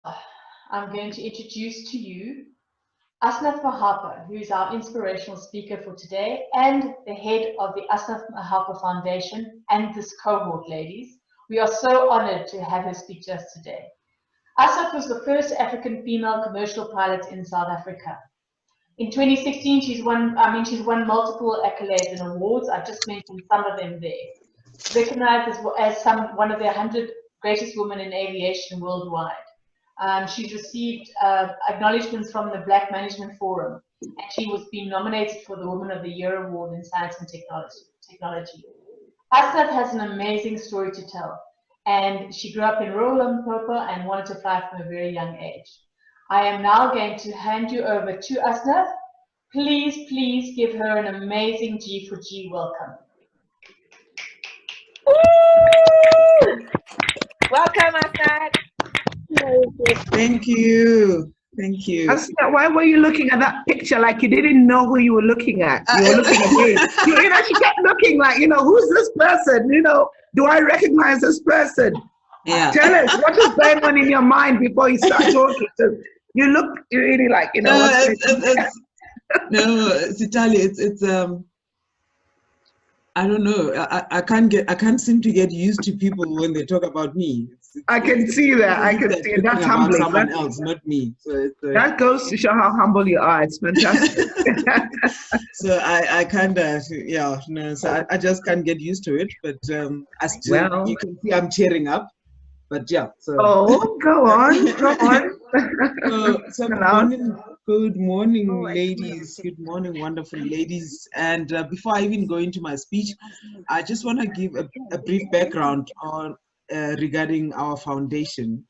I'm going to introduce to you Asnath Mahapa, who is our inspirational speaker for today and the head of the Asnath Mahapa Foundation and this cohort, ladies. We are so honored to have her speak to us today. Asnath was the first African female commercial pilot in South Africa. In 2016, she's won multiple accolades and awards. I've just mentioned some of them there. Recognized as one of the 100 greatest women in aviation worldwide. She's received acknowledgements from the Black Management Forum, and she was being nominated for the Woman of the Year Award in Science and Technology. Asnath has an amazing story to tell, and she grew up in rural Limpopo and wanted to fly from a very young age. I am now going to hand you over to Asnath. Please give her an amazing G4G welcome. Welcome, Asnath. Thank you. Thank you. Asnath, why were you looking at that picture like you didn't know who you were looking at? You were looking at me. You know, she kept looking like, who's this person? Do I recognize this person? Yeah. Tell us, what is going on in your mind before you start talking? So you look really like, No, it's Italian. It's I don't know. I can't seem to get used to people when they talk about me. I can see that. I can see it. That's humbling. Someone else, not me. So that goes to show how humble you are. It's fantastic. So I kind of, so I just can't get used to it. But you can see I'm cheering up. But yeah. So. Oh, go on. Good morning, ladies. Good morning, wonderful ladies. And before I even go into my speech, I just want to give a brief background on regarding our foundation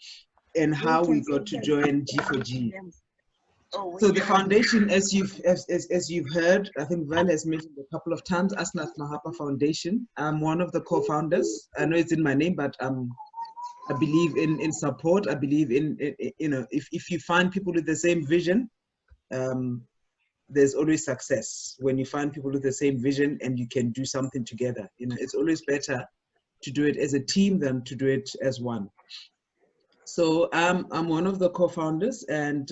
and how we got to join G4G. So the foundation, as you've heard, I think Val has mentioned a couple of times, Asnath Mahapa Foundation. I'm one of the co-founders. I know it's in my name, but I believe in support. I believe in if you find people with the same vision, there's always success when you find people with the same vision and you can do something together. It's always better to do it as a team than to do it as one. So I'm one of the co-founders, and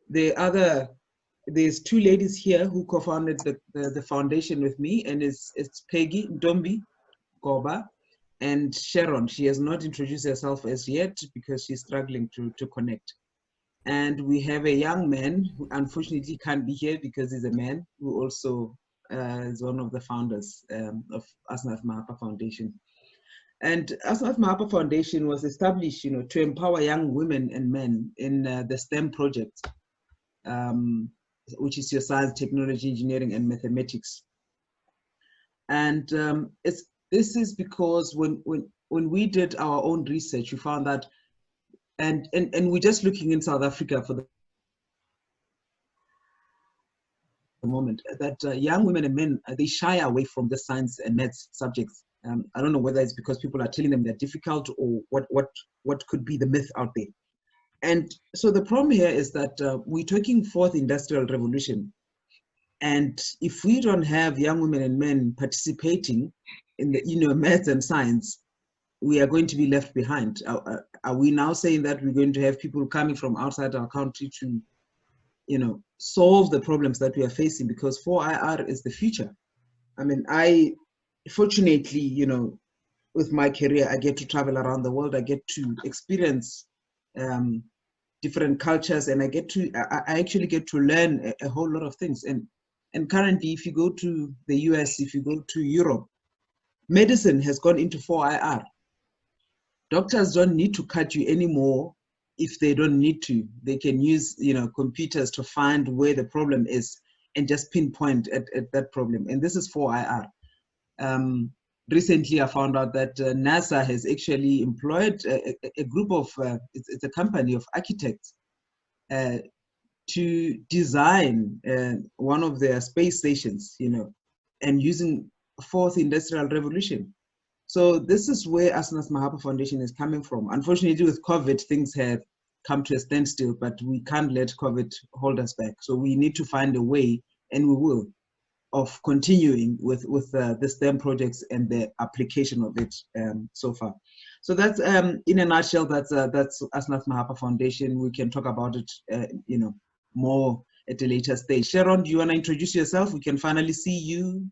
there's two ladies here who co-founded the foundation with me, and it's Peggy Ndombi Goba and Sharon. She has not introduced herself as yet because she's struggling to connect. And we have a young man who unfortunately can't be here because he's a man who also is one of the founders of Asnath Mahapa Foundation. And Asnath Mahapa Foundation was established, to empower young women and men in the STEM project, which is your science, technology, engineering, and mathematics. And this is because when we did our own research, we found that, and we're just looking in South Africa for the moment, that young women and men, they shy away from the science and maths subjects. I don't know whether it's because people are telling them they're difficult or what could be the myth out there. And so the problem here is that we're talking fourth industrial revolution. And if we don't have young women and men participating in the maths and science, we are going to be left behind. Are we now saying that we're going to have people coming from outside our country to, solve the problems that we are facing? Because 4IR is the future. I mean, fortunately, with my career, I get to travel around the world. I get to experience different cultures, and I actually get to learn a whole lot of things. And currently, if you go to the US, if you go to Europe, medicine has gone into 4IR. Doctors don't need to cut you anymore if they don't need to. They can use computers to find where the problem is and just pinpoint at that problem. And this is 4IR. Recently, I found out that NASA has actually employed a group of, it's a company of architects to design one of their space stations, and using fourth industrial revolution. So this is where Asnath Mahapa Foundation is coming from. Unfortunately, with COVID, things have come to a standstill, but we can't let COVID hold us back. So we need to find a way, and we will, of continuing with the STEM projects and the application of it so far. So that's in a nutshell. That's Asnath Mahapa Foundation. We can talk about it, you know, more at a later stage. Sharon, do you want to introduce yourself? We can finally see you.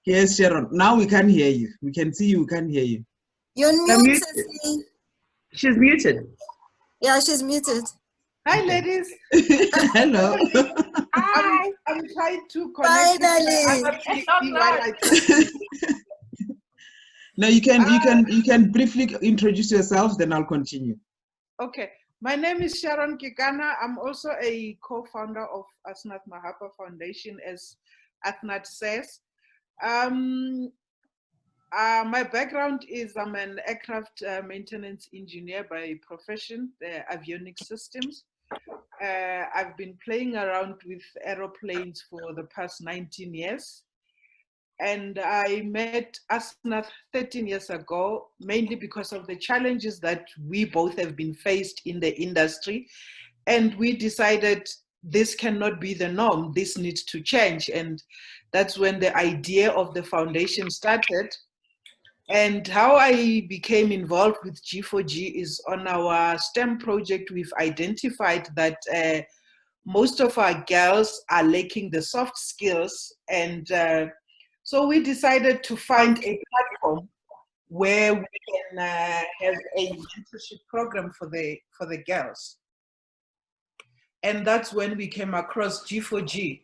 Yes, Sharon. Now we can hear you. We can see you. We can hear you. You're muted. Cecily. She's muted. Yeah, she's muted. Hi, ladies. Hello. Hi. I'm trying to connect Finally. with the other while I talk. No, you can briefly introduce yourself, then I'll continue. Okay. My name is Sharon Kikana. I'm also a co-founder of Asnath Mahapa Foundation, as Asnath says. My background is I'm an aircraft maintenance engineer by profession, avionics systems. I've been playing around with aeroplanes for the past 19 years. And I met Asnath 13 years ago, mainly because of the challenges that we both have been faced in the industry. And we decided this cannot be the norm, this needs to change. And that's when the idea of the foundation started. And how I became involved with G4G is on our STEM project, we've identified that most of our girls are lacking the soft skills. And so we decided to find a platform where we can have a mentorship program for the girls. And that's when we came across G4G.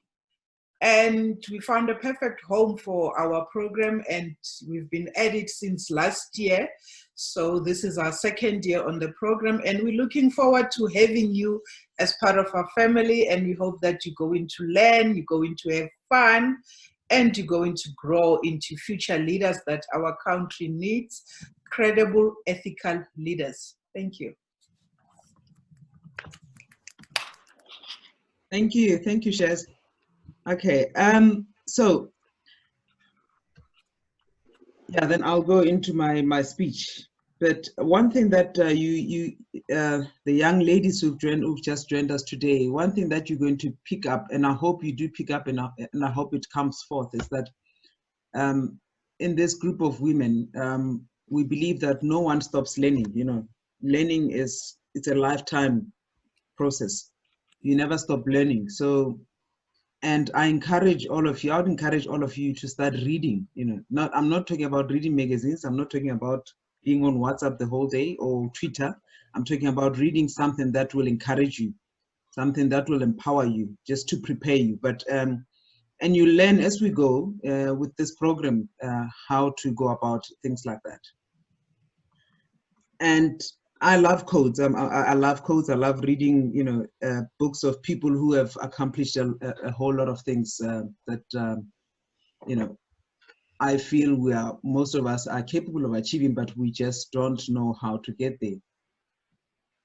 And we found a perfect home for our program, and we've been at it since last year. So this is our second year on the program, and we're looking forward to having you as part of our family. And we hope that you're going to learn, you're going to have fun, and you're going to grow into future leaders that our country needs, credible, ethical leaders. Thank you. Thank you, Shaz. Okay, so yeah, then I'll go into my speech. But one thing that the young ladies who've just joined us today, one thing that you're going to pick up, and I hope you do pick up, and I hope it comes forth, is that in this group of women, we believe that no one stops learning. You know, learning it's a lifetime process. You never stop learning. So. And I encourage all of you, I would encourage all of you to start reading, you know, I'm not talking about reading magazines. I'm not talking about being on WhatsApp the whole day or Twitter. I'm talking about reading something that will encourage you, something that will empower you, just to prepare you. But, and you learn as we go with this program, how to go about things like that. And I love codes. I love codes. I love reading, you know, books of people who have accomplished a whole lot of things that, you know, I feel most of us are capable of achieving, but we just don't know how to get there.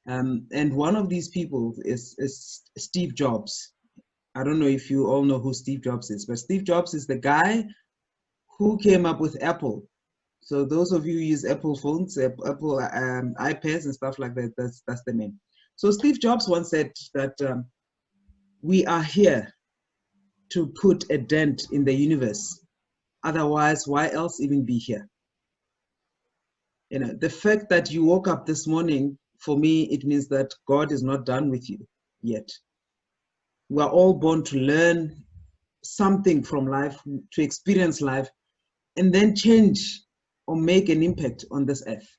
And one of these people is Steve Jobs. I don't know if you all know who Steve Jobs is, but Steve Jobs is the guy who came up with Apple. So those of you who use Apple phones, Apple iPads and stuff like that, that's the name. So Steve Jobs once said that we are here to put a dent in the universe. Otherwise, why else even be here? You know, the fact that you woke up this morning, for me, it means that God is not done with you yet. We are all born to learn something from life, to experience life, and then change or make an impact on this earth.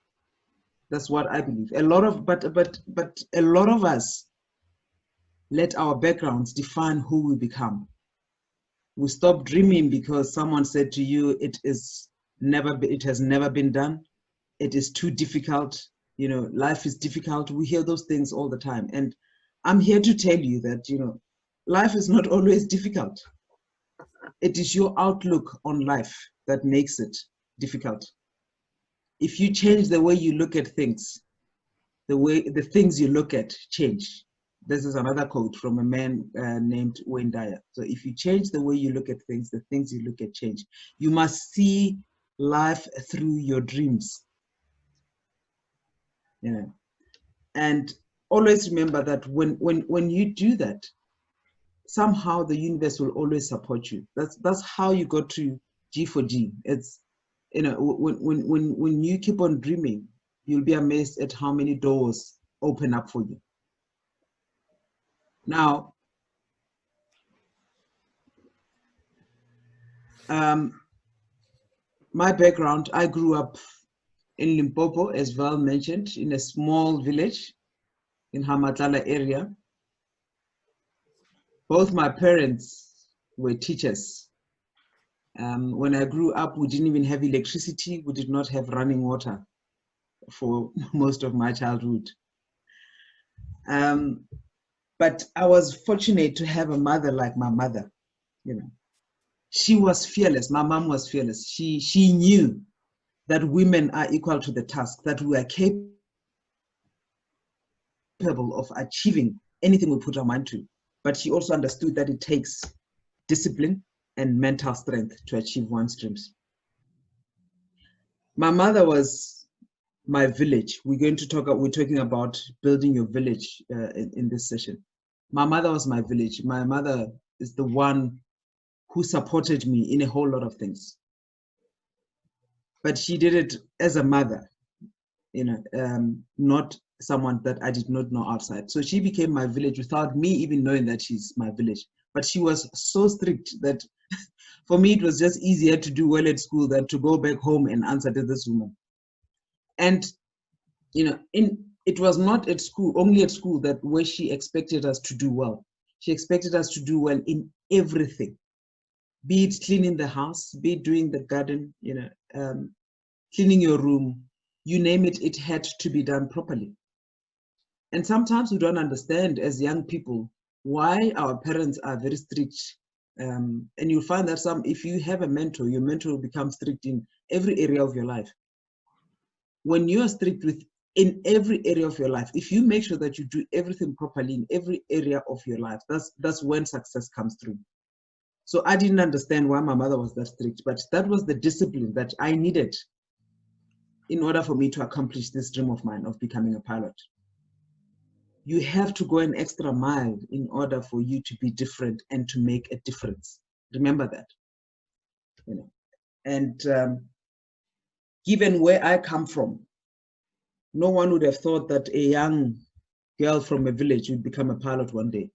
That's what I believe. But a lot of us let our backgrounds define who we become. We stop dreaming because someone said to you, it has never been done. It is too difficult. You know, life is difficult. We hear those things all the time. And I'm here to tell you that, you know, life is not always difficult. It is your outlook on life that makes it difficult. If you change the way you look at things, the things you look at change. This is another quote from a man named Wayne Dyer. So if you change the way you look at things, the things you look at change. You must see life through your dreams. You know, and always remember that when you do that, somehow the universe will always support you. That's how you got to G4G. you know, when you keep on dreaming, you'll be amazed at how many doors open up for you. Now, my background, I grew up in Limpopo, as Val mentioned, in a small village in Hamatlala area. Both my parents were teachers. When I grew up, we didn't even have electricity. We did not have running water for most of my childhood. But I was fortunate to have a mother like my mother. You know, she was fearless. My mom was fearless. She knew that women are equal to the task, that we are capable of achieving anything we put our mind to. But she also understood that it takes discipline and mental strength to achieve one's dreams. My mother was my village. We're talking about building your village in this session. My mother was my village. My mother is the one who supported me in a whole lot of things. But she did it as a mother, you know, not someone that I did not know outside. So she became my village without me even knowing that she's my village. But she was so strict that for me, it was just easier to do well at school than to go back home and answer to this woman. And, you know, it was not at school, only at school, that where she expected us to do well. She expected us to do well in everything, be it cleaning the house, be it doing the garden, you know, cleaning your room, you name it, it had to be done properly. And sometimes we don't understand as young people why our parents are very strict. And you'll find that if you have a mentor, your mentor will become strict in every area of your life. When you are strict in every area of your life, if you make sure that you do everything properly in every area of your life, that's when success comes through. So I didn't understand why my mother was that strict, but that was the discipline that I needed in order for me to accomplish this dream of mine of becoming a pilot. You have to go an extra mile in order for you to be different and to make a difference. Remember that. You know, and given where I come from, no one would have thought that a young girl from a village would become a pilot one day.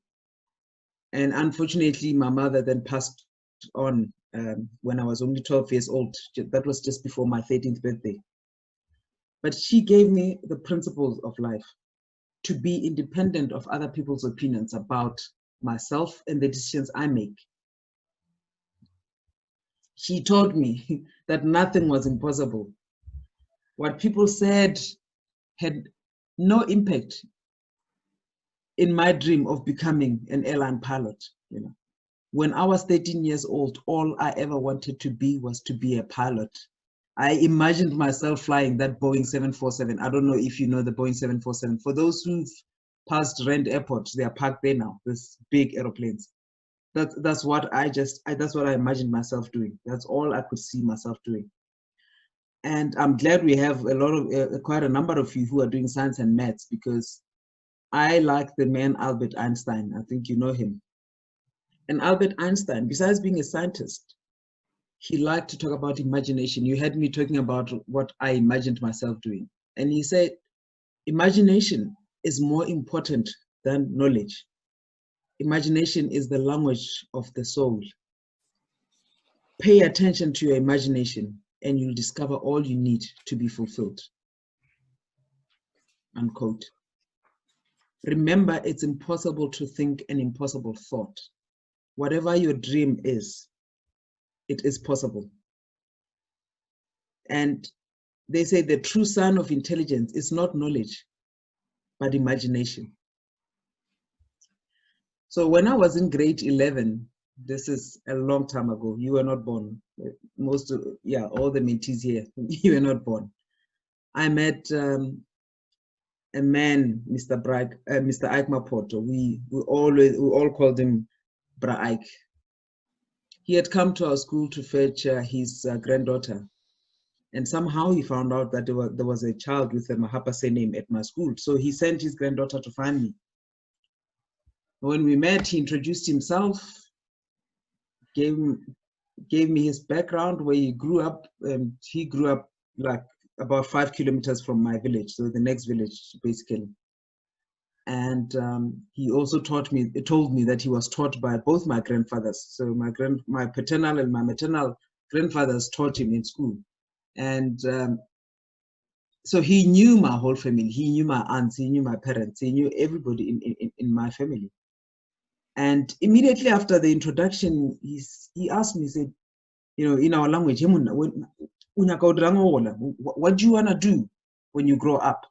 And unfortunately, my mother then passed on when I was only 12 years old. That was just before my 13th birthday. But she gave me the principles of life, to be independent of other people's opinions about myself and the decisions I make. She taught me that nothing was impossible. What people said had no impact in my dream of becoming an airline pilot. You know, when I was 13 years old, all I ever wanted to be was to be a pilot. I imagined myself flying that Boeing 747. I don't know if you know the Boeing 747. For those who've passed Rand Airport, they are parked there now, these big aeroplanes. That's what I imagined myself doing. That's all I could see myself doing. And I'm glad we have quite a number of you who are doing science and maths, because I like the man Albert Einstein. I think you know him. And Albert Einstein, besides being a scientist, he liked to talk about imagination. You had me talking about what I imagined myself doing. And he said, imagination is more important than knowledge. Imagination is the language of the soul. Pay attention to your imagination and you'll discover all you need to be fulfilled. Unquote. Remember, it's impossible to think an impossible thought. Whatever your dream is, it is possible. And they say the true sign of intelligence is not knowledge, but imagination. So when I was in grade 11, this is a long time ago, you were not born. All the mentees here, you were not born. I met a man, Mr. Ike Mapoto. We all called him Bra Ike. He had come to our school to fetch his granddaughter. And somehow he found out that there was a child with a Mahapa surname at my school. So he sent his granddaughter to find me. When we met, he introduced himself, gave gave me his background, where he grew up. He grew up like about 5 kilometers from my village, so the next village basically. And he also told me that he was taught by both my grandfathers. So my paternal and my maternal grandfathers taught him in school. And so he knew my whole family. He knew my aunts, he knew my parents, he knew everybody in my family. And immediately after the introduction, he asked me, he said, you know, in our language, what do you want to do when you grow up?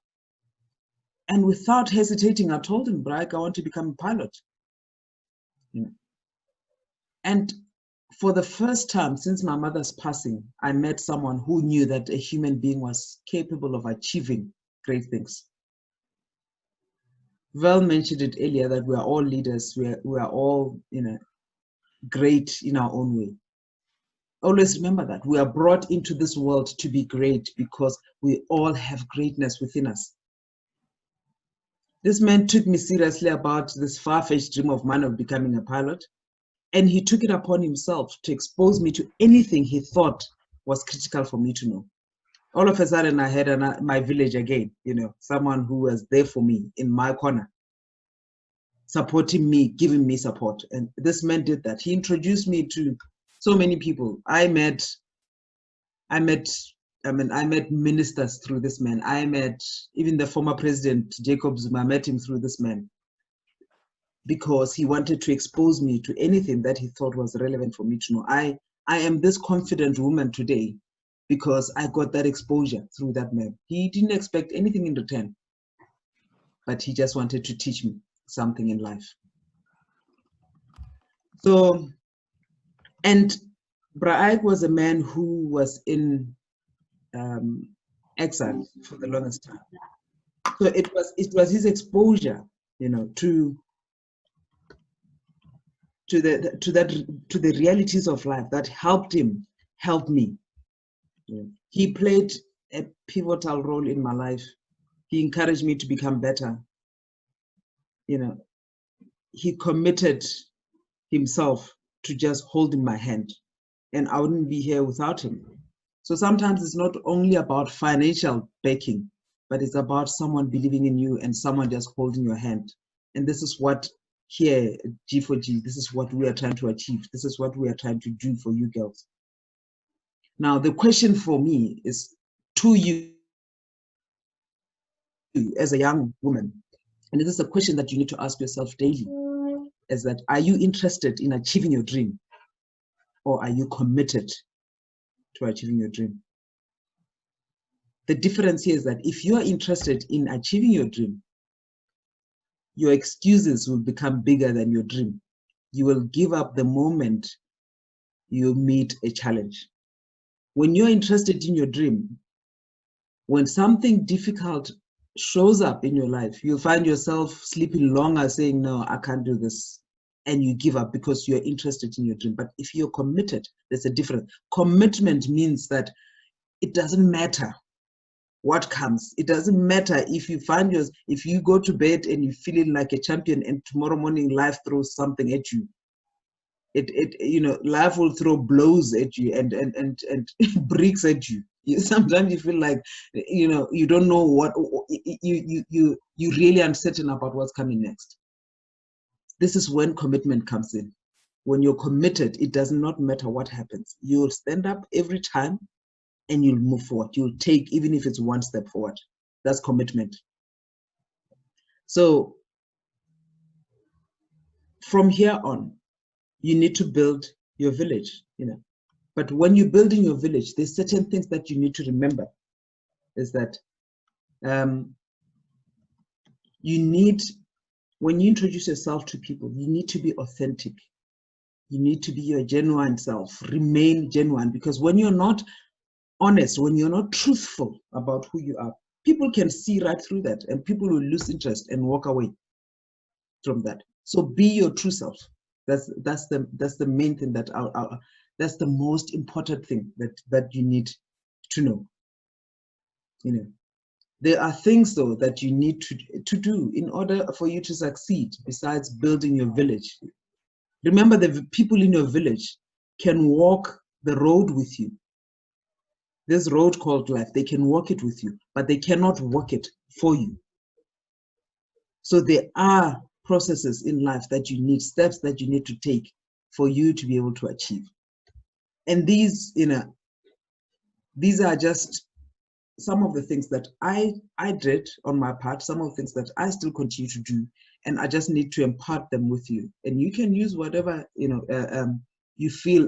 And without hesitating, I told him, Braik, I want to become a pilot. You know? And for the first time since my mother's passing, I met someone who knew that a human being was capable of achieving great things. Val mentioned it earlier that we are all leaders. We are all, you know, great in our own way. Always remember that we are brought into this world to be great because we all have greatness within us. This man took me seriously about this far-fetched dream of mine of becoming a pilot, and he took it upon himself to expose me to anything he thought was critical for me to know. All of a sudden, I had my village again, you know, someone who was there for me in my corner, supporting me, giving me support. And this man did that. He introduced me to so many people. I met ministers through this man. I met even the former president, Jacob Zuma. I met him through this man because he wanted to expose me to anything that he thought was relevant for me to know. I am this confident woman today because I got that exposure through that man. He didn't expect anything in return, but he just wanted to teach me something in life. So, and Braik was a man who was in exile for the longest time. So it was his exposure, you know, to the realities of life that helped him help me. Yeah. He played a pivotal role in my life. He encouraged me to become better. You know, he committed himself to just holding my hand, and I wouldn't be here without him. So sometimes it's not only about financial backing, but it's about someone believing in you and someone just holding your hand. And this is what here at G4G, this is what we are trying to achieve. This is what we are trying to do for you girls. Now, the question for me is to you as a young woman, and this is a question that you need to ask yourself daily, is that, are you interested in achieving your dream, or are you committed to achieving your dream? The difference here is that if you are interested in achieving your dream, your excuses will become bigger than your dream. You will give up the moment you meet a challenge. When you're interested in your dream, when something difficult shows up in your life, you'll find yourself sleeping longer saying, no, I can't do this. And you give up because you're interested in your dream. But if you're committed, there's a difference. Commitment means that it doesn't matter what comes. It doesn't matter if you find if you go to bed and you're feeling like a champion and tomorrow morning life throws something at you. You know, life will throw blows at you and bricks at you. Sometimes you feel like, you know, you don't know what, you're really uncertain about what's coming next. This is when commitment comes in. When you're committed, it does not matter what happens. You'll stand up every time and you'll move forward. You'll take, even if it's one step forward. That's commitment. So from here on, you need to build your village, you know. But when you're building your village, there's certain things that you need to remember. Is that you need, when you introduce yourself to people, you need to be authentic. You need to be your genuine self. Remain genuine, because when you're not honest, when you're not truthful about who you are, people can see right through that, and people will lose interest and walk away from that. So be your true self. That's the main thing, that that's the most important thing that you need to know. You know, there are things though that you need to do in order for you to succeed. Besides building your village, remember the people in your village. can walk the road with you. This road called life, they can walk it with you, but they cannot walk it for you. So there are processes in life that you need, steps that you need to take for you to be able to achieve. And these, these are just some of the things that I did on my part, some of the things that I still continue to do, and I just need to impart them with you. And you can use whatever you feel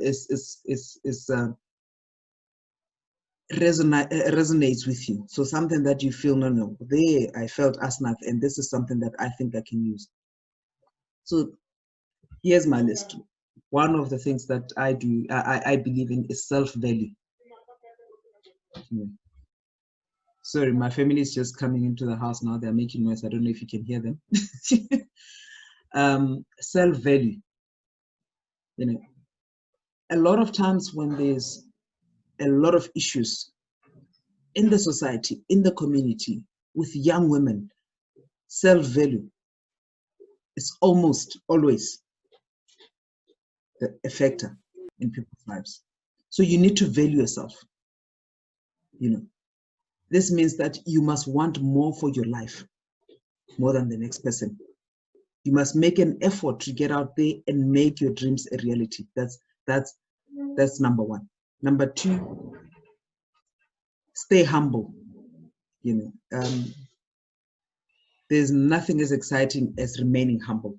resonates with you. So something that you feel, no, there I felt Asnath, and this is something that I think I can use. So here's my list. One of the things that I do, I believe in, is self-value. Sorry, my family is just coming into the house now. They're making noise. I don't know if you can hear them. Self-value. A lot of times when there's a lot of issues in the society, in the community, with young women, self-value is almost always a factor in people's lives. So you need to value yourself. This means that you must want more for your life, more than the next person. You must make an effort to get out there and make your dreams a reality. That's number one. Number two, stay humble. There's nothing as exciting as remaining humble.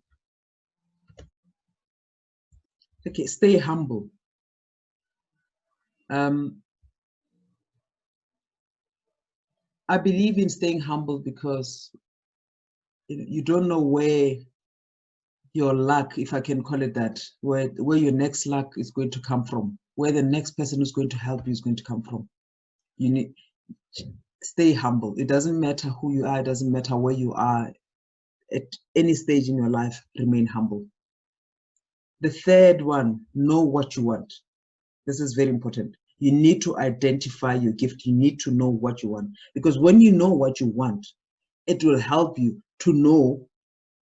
Okay, stay humble. I believe in staying humble because you don't know where your luck, if I can call it that, where your next luck is going to come from, where the next person who's going to help you is going to come from. You need stay humble. It doesn't matter who you are, it doesn't matter where you are at any stage in your life, remain humble. The third one, know what you want. This is very important. You need to identify your gift. You need to know what you want. Because when you know what you want, it will help you to know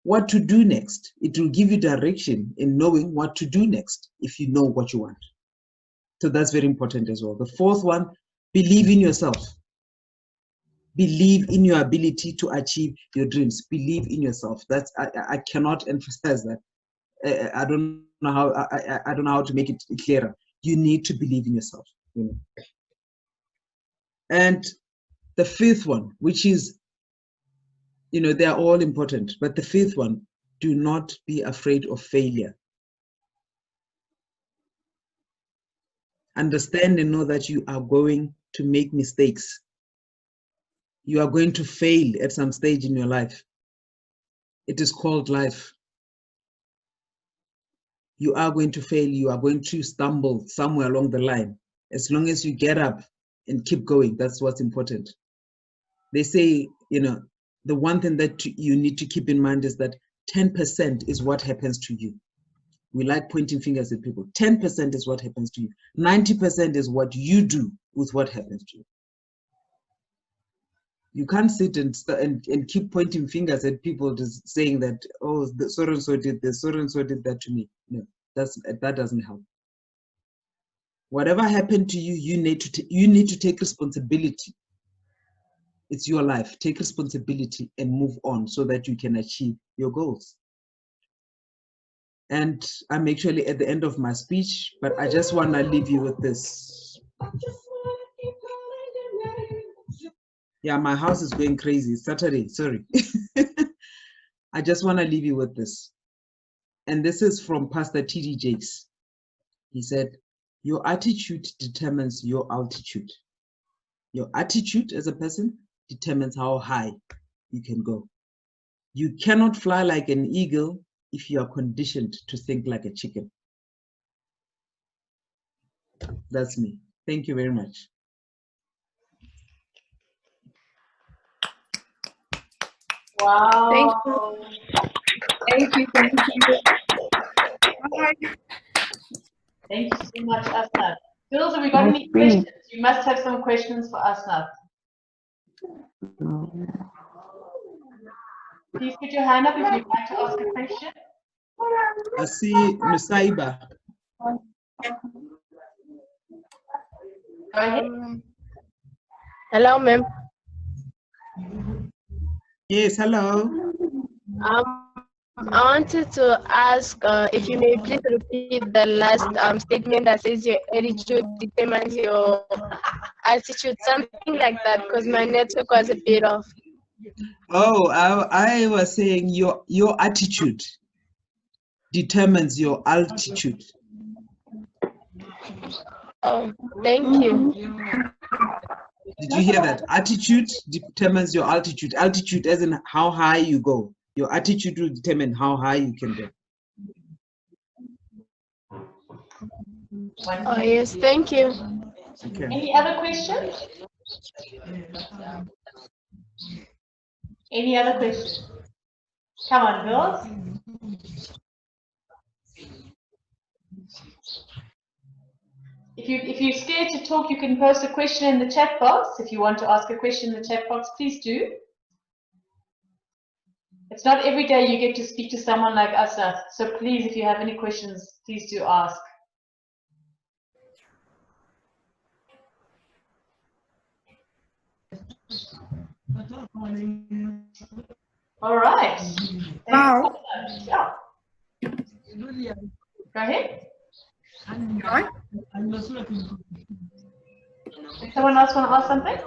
what to do next. It will give you direction in knowing what to do next if you know what you want. So that's very important as well. The fourth one, believe in yourself. Believe in your ability to achieve your dreams. Believe in yourself. That's I cannot emphasize that. I don't know how to make it clearer. You need to believe in yourself. And the fifth one, which is, they're all important, but the fifth one, do not be afraid of failure. Understand and know that you are going to make mistakes. You are going to fail at some stage in your life. It is called life. You are going to fail. You are going to stumble somewhere along the line. As long as you get up and keep going, that's what's important. They say, the one thing that you need to keep in mind is that 10% is what happens to you. We like pointing fingers at people. 10% is what happens to you. 90% is what you do with what happens to you. You can't sit and keep pointing fingers at people just saying that, oh, so and so did this, so and so did that to me. No, that doesn't help. Whatever happened to you, you need to take responsibility. It's your life. Take responsibility and move on so that you can achieve your goals. And I'm actually at the end of my speech, but I just want to leave you with this. Yeah, my house is going crazy. It's Saturday, sorry. I just want to leave you with this. And this is from Pastor T.D. Jakes. He said, your attitude determines your altitude. Your attitude as a person determines how high you can go. You cannot fly like an eagle if you are conditioned to think like a chicken. That's me. Thank you very much. Wow. Thank you. Thank you. Thank you. Bye. Thank you so much, Asnath. Jules, have we got any questions? You must have some questions for Asnath. Please put your hand up if you'd like to ask a question. I see Musaiba. Go ahead. Hello, ma'am. Yes, hello. I wanted to ask if you may please repeat the last statement that says your attitude determines your attitude, something like that, because my network was a bit off. Oh, I was saying your attitude determines your altitude. Oh, thank you. Did you hear that? Attitude determines your altitude. Altitude as in how high you go. Your attitude will determine how high you can go. Oh, yes, thank you. Okay. Any other questions? Any other questions? Come on, girls. If you're scared to talk, you can post a question in the chat box. If you want to ask a question in the chat box, please do. It's not every day you get to speak to someone like Asnath. So please, if you have any questions, please do ask. All right. Wow. Yeah. Go ahead. Does someone else want to ask something?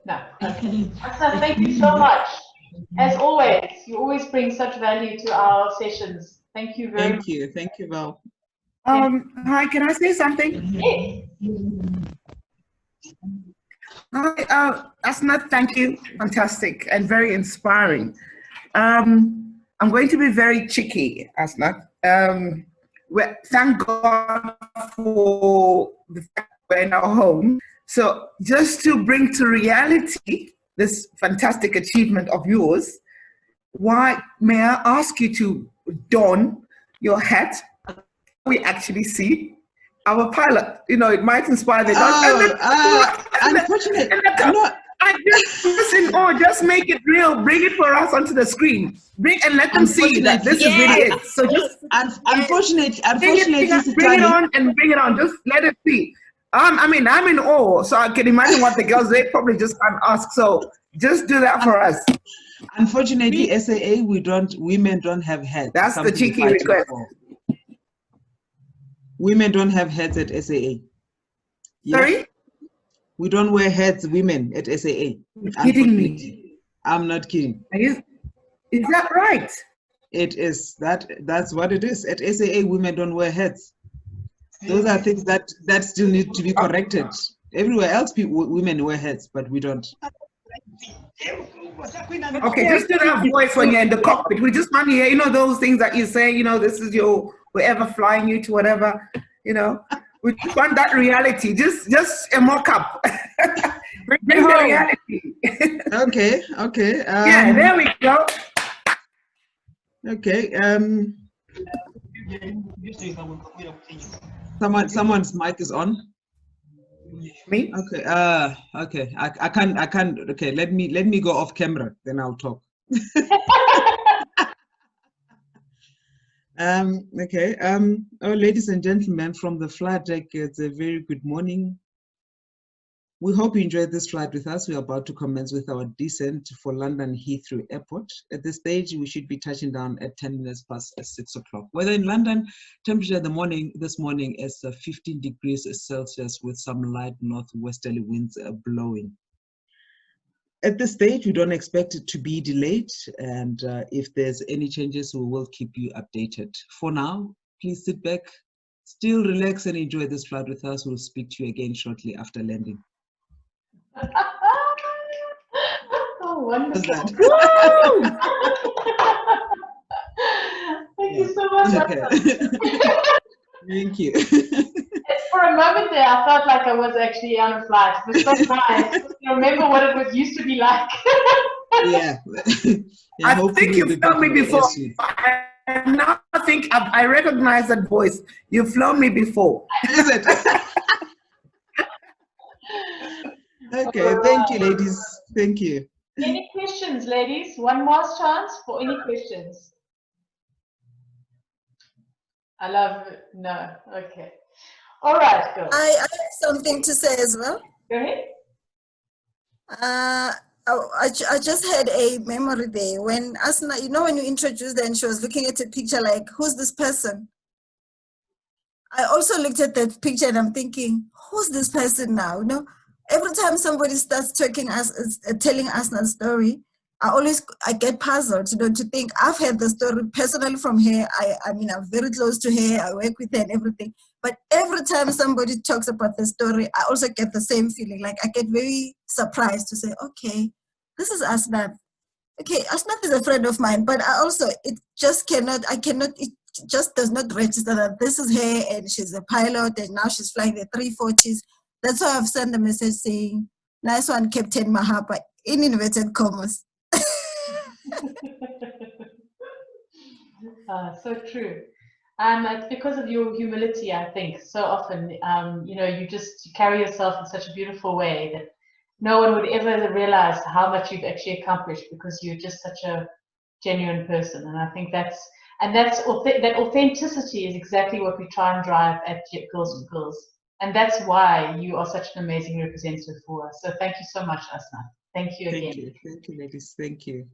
No. Okay. Asnath, thank you so much. As always, you always bring such value to our sessions. Thank you very much. Thank you, Val. Hi, can I say something? Yes. Hi, Asnath, thank you. Fantastic and very inspiring. I'm going to be very cheeky, Asnath. Thank God for the fact we're in our home. So just to bring to reality this fantastic achievement of yours, why may I ask you to don your hat? We actually see our pilot. You know, it might inspire the unfortunately, just in awe, just make it real. Bring it for us onto the screen. And let them see that this is really it. So just unfortunately, bring it on and bring it on. Just let it see. I mean, I'm in awe, so I can imagine what the girls, they probably just can't ask. So just do that for us. Unfortunately, SAA, women don't have heads. That's the cheeky request. Women don't have heads at SAA. Yeah. Sorry? We don't wear heads, women at SAA. You're kidding me. I'm not kidding. Is that right? It is. That's what it is. At SAA, women don't wear heads. Those are things that still need to be corrected. Everywhere else, women wear heads, but we don't. Okay, just do that voice when you're in the cockpit. We just want to hear, you know, those things that you say, you know, this is your wherever flying you to whatever, you know. We just want that reality, just a mock-up. Bring the reality. Okay. Yeah, there we go. Okay. Someone's mic is on. Me? Okay. Okay. I can't. Okay. Let me go off camera. Then I'll talk. Okay. Oh, ladies and gentlemen, from the flight deck, it's a very good morning. We hope you enjoyed this flight with us. We are about to commence with our descent for London Heathrow Airport. At this stage, we should be touching down at 10 minutes past 6 o'clock. Weather in London, temperature this morning is 15 degrees Celsius with some light northwesterly winds blowing. At this stage, we don't expect it to be delayed. And if there's any changes, we will keep you updated. For now, please sit back, still relax and enjoy this flight with us. We'll speak to you again shortly after landing. Oh, wonderful. Thank you so much. Okay. Thank you. For a moment there, I felt like I was actually on a flight. It was so nice to remember what it used to be like. Yeah. I think you've flown me before. I think I recognize that voice. You've flown me before. Is it? Okay, thank you, ladies. Thank you. Any questions, ladies? One last chance for any questions. I love it. No, okay. All right, girls. I have something to say as well. Go ahead. I just had a memory there when Asna, you know, when you introduced her and she was looking at a picture like, who's this person? I also looked at that picture and I'm thinking, who's this person now? You know, every time somebody starts telling us a story, I get puzzled, you know, to think I've heard the story personally from her. I mean, I'm very close to her. I work with her and everything. But every time somebody talks about the story, I also get the same feeling. Like I get very surprised to say, okay, this is Asnath. Okay, Asnath is a friend of mine, but it just does not register that this is her and she's a pilot and now she's flying the 340s. That's why I've sent a message saying, nice one, Captain Mahapa, in inverted commas. So true. It's because of your humility, I think. So often, you know, you carry yourself in such a beautiful way that no one would ever realize how much you've actually accomplished because you're just such a genuine person. And I think that authenticity is exactly what we try and drive at Girls with Girls. And that's why you are such an amazing representative for us. So thank you so much, Asnath. Thank you again. Thank you, ladies. Thank you.